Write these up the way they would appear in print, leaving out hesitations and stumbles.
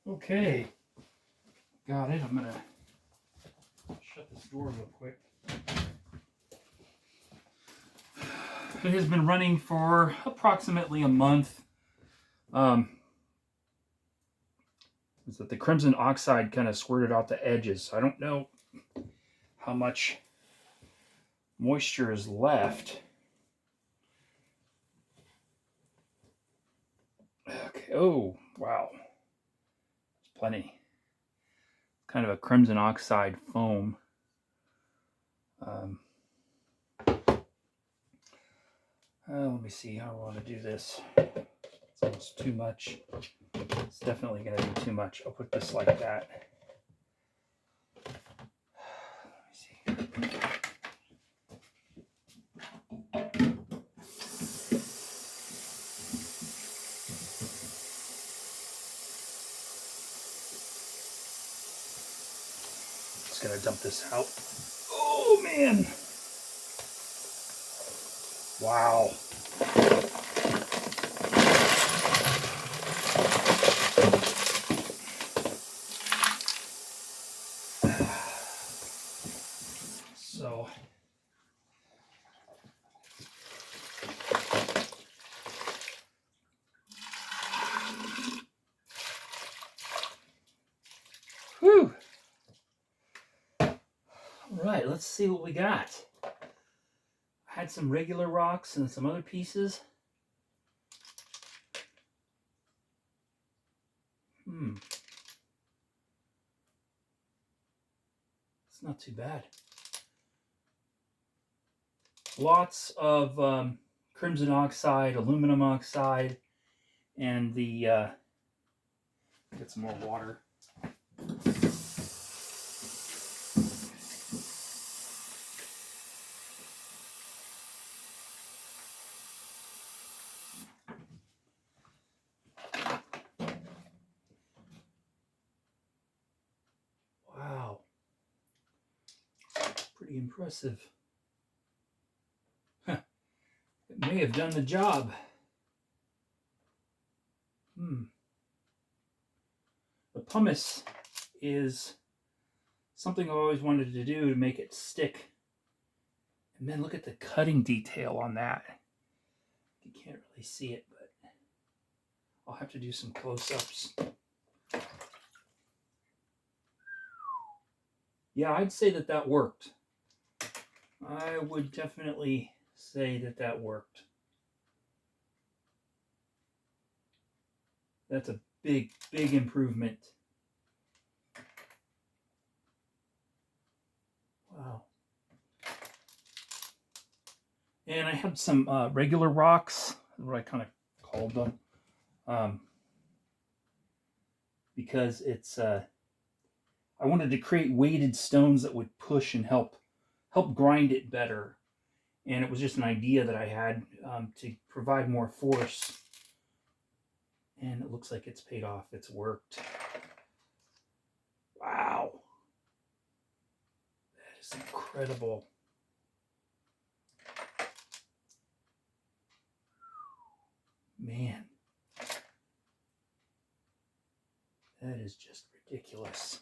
Okay, got it. I'm gonna shut this door real quick. It has been running for approximately a month. Is that the crimson oxide kind of squirted out the edges. I don't know how much moisture is left. Okay. Oh, wow. There's plenty. Kind of a crimson oxide foam. Let me see how I want to do this. It's almost too much. It's definitely going to be too much. I'll put this like that. Let me see. Just going to dump this out. Oh, man. Wow. So whew. All right, let's see what we got. I had some regular rocks and some other pieces. It's not too bad. Lots of crimson oxide, aluminum oxide, and the get some more water. Wow, pretty impressive. Huh. It may have done the job. The pumice is something I've always wanted to do to make it stick. And then look at the cutting detail on that. You can't really see it, but I'll have to do some close-ups. Yeah, I'd say that that worked. I would definitely say that that worked. That's a big, big improvement. Wow. And I had some regular rocks, what I kind of called them, because it's I wanted to create weighted stones that would push and help grind it better. And it was just an idea that I had to provide more force. And it looks like it's paid off. It's worked. Wow. That is incredible. Man. That is just ridiculous.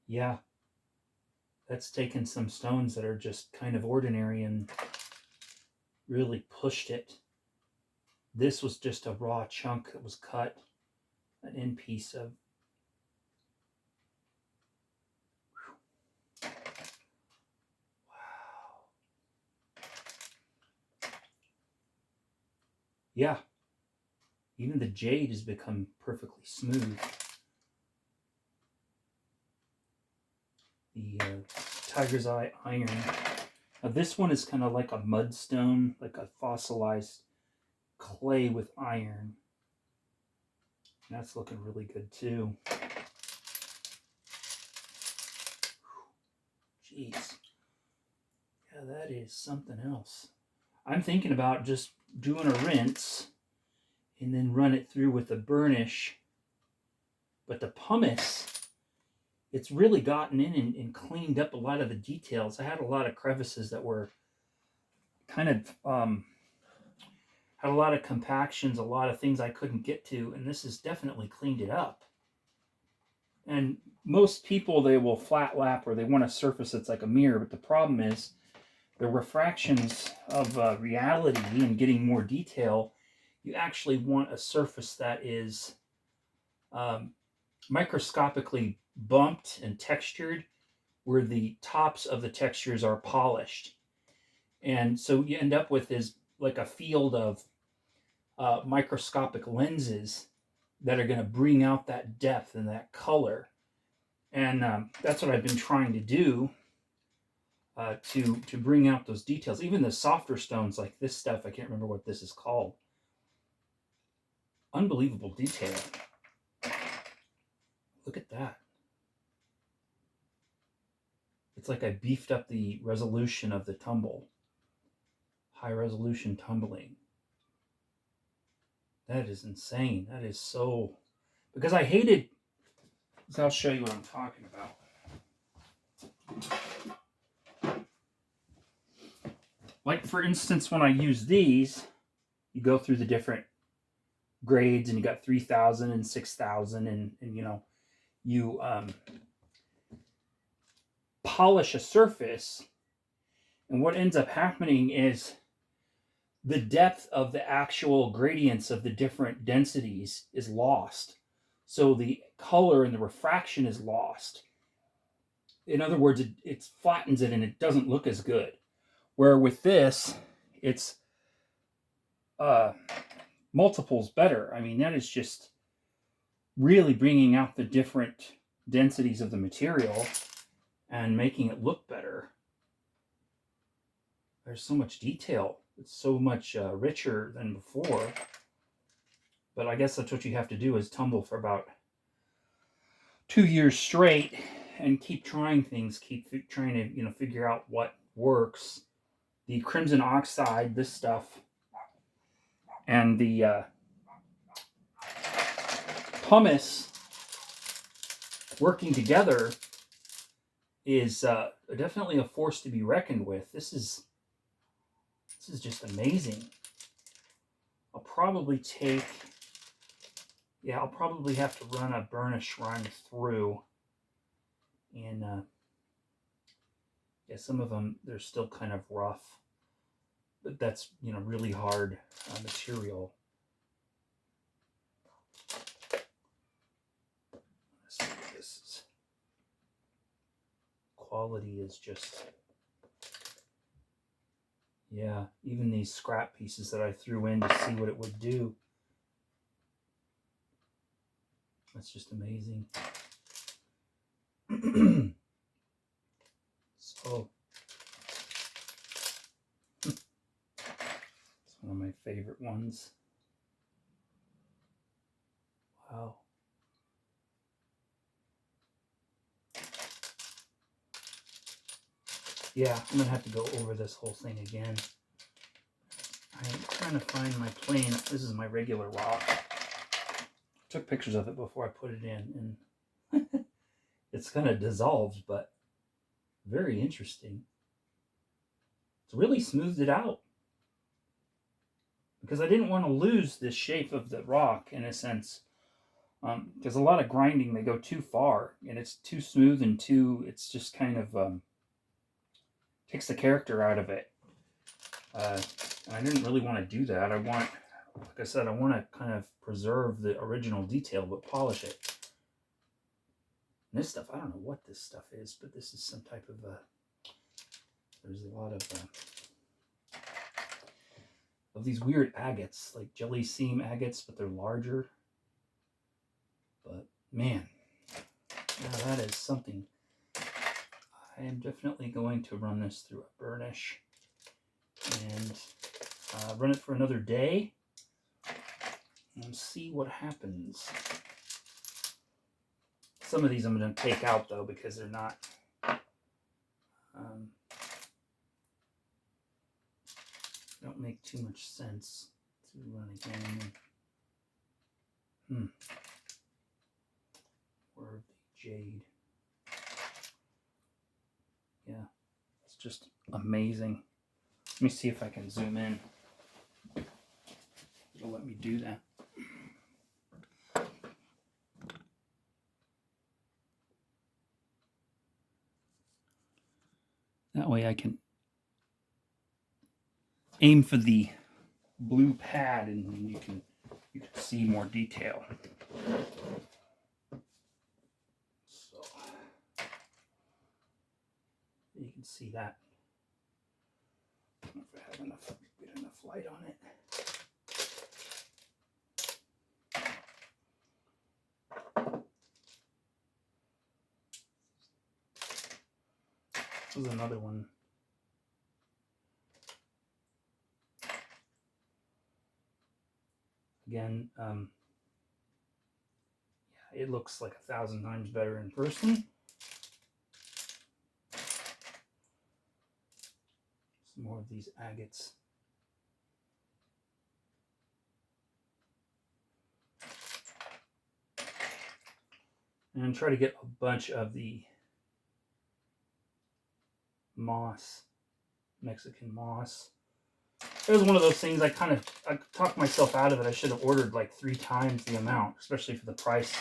Yeah. That's taken some stones that are just kind of ordinary and really pushed it. This was just a raw chunk that was cut, an end piece of. Wow. Yeah. Even the jade has become perfectly smooth. The tiger's eye iron. Now this one is kind of like a mudstone, like a fossilized clay with iron. And that's looking really good too. Jeez. Yeah, that is something else. I'm thinking about just doing a rinse and then run it through with a burnish. But the pumice it's really gotten in and cleaned up a lot of the details. I had a lot of crevices that were kind of had a lot of compactions, a lot of things I couldn't get to, and this has definitely cleaned it up. And most people, they will flat lap or they want a surface that's like a mirror, but the problem is the refractions of reality and getting more detail. You actually want a surface that is um, microscopically bumped and textured, where the tops of the textures are polished. And so you end up with is like a field of microscopic lenses that are going to bring out that depth and that color. And that's what I've been trying to do to bring out those details. Even the softer stones like this stuff, I can't remember what this is called. Unbelievable detail. Look at that. It's like I beefed up the resolution of the tumble. High resolution tumbling. That is insane. That is so... Because I hated... So I'll show you what I'm talking about. Like, for instance, when I use these, you go through the different grades, and you got 3,000 and 6,000, and you know, you polish a surface, and what ends up happening is the depth of the actual gradients of the different densities is lost. So the color and the refraction is lost. In other words, it flattens it and it doesn't look as good. Where with this, it's multiples better. I mean, that is just really bringing out the different densities of the material and making it look better. There's so much detail. It's so much richer than before. But I guess that's what you have to do, is tumble for about 2 years straight and keep trying things, keep trying to, you know, figure out what works. The crimson oxide, this stuff, and the pumice working together is definitely a force to be reckoned with. This is just amazing. I'll probably take... Yeah, I'll probably have to run a burnish run through. And yeah, some of them, they're still kind of rough. But that's, you know, really hard material. Let's see what this is. Quality is just... Yeah, even these scrap pieces that I threw in to see what it would do. That's just amazing. So, it's one of my favorite ones. Wow. Yeah, I'm gonna have to go over this whole thing again. I'm trying to find my plane. This is my regular rock. I took pictures of it before I put it in, and it's kind of dissolved, but very interesting. It's really smoothed it out, because I didn't want to lose this shape of the rock, in a sense, because a lot of grinding, they go too far, and it's too smooth and it's just kind of takes the character out of it. And I didn't really want to do that. Like I said, I want to kind of preserve the original detail, but polish it. And this stuff, I don't know what this stuff is, but this is some type of there's a lot of these weird agates, like jelly seam agates, but they're larger. But man, yeah, that is something. I am definitely going to run this through a burnish and run it for another day and see what happens. Some of these I'm going to take out, though, because they're not don't make too much sense to run again. Or the jade. just amazing. Let me see if I can zoom in. It'll let me do that. That way I can aim for the blue pad and you can see more detail. So you can see that. I don't know if I have enough light on it. This is another one. Again, yeah, it looks like 1,000 times better in person. Some more of these agates. And try to get a bunch of the moss, Mexican moss. It was one of those things I talked myself out of it. I should have ordered like 3 times the amount, especially for the price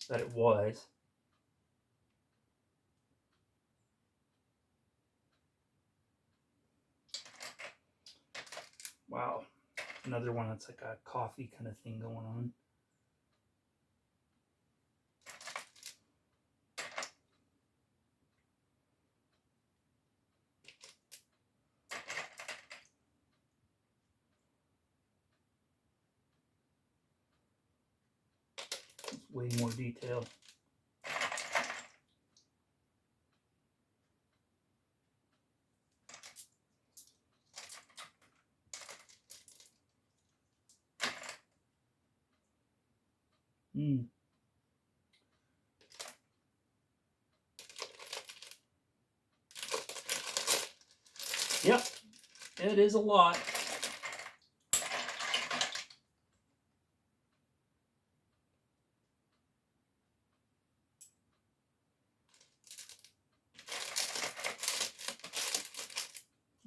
that it was. Wow. Another one that's like a coffee kind of thing going on. It's way more detail. Yep, it is a lot.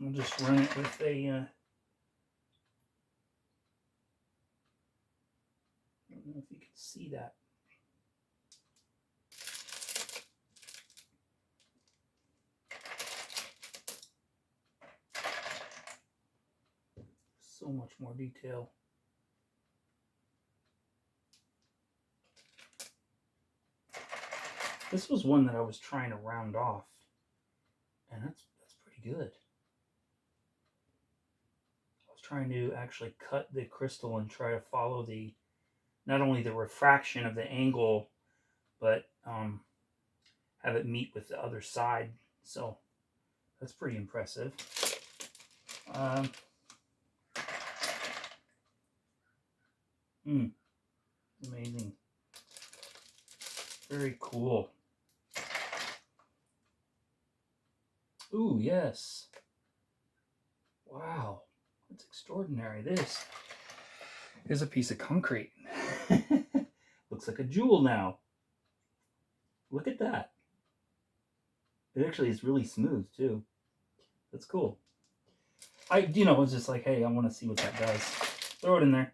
I'll just run it with a I don't know if you can see that. So much more detail. This was one that I was trying to round off, and that's pretty good. I was trying to actually cut the crystal and try to follow the not only the refraction of the angle, but have it meet with the other side. So that's pretty impressive. Amazing. Very cool. Ooh, yes. Wow, that's extraordinary. This is a piece of concrete. Looks like a jewel now. Look at that. It actually is really smooth too. That's cool. It's just like, hey, I want to see what that does. Throw it in there.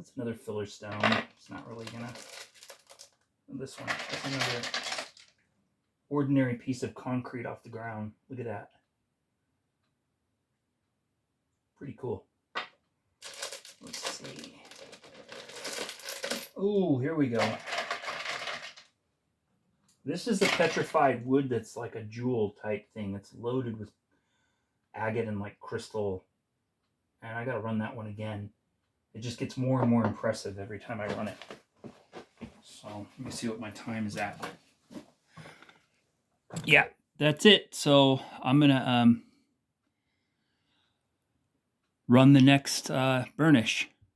It's another filler stone. It's not really gonna. This one, that's another ordinary piece of concrete off the ground. Look at that. Pretty cool. Let's see. Oh, here we go. This is the petrified wood that's like a jewel type thing. It's loaded with agate and like crystal. And I gotta run that one again. It just gets more and more impressive every time I run it. So let me see what my time is at. Yeah, that's it. So I'm gonna run the next burnish.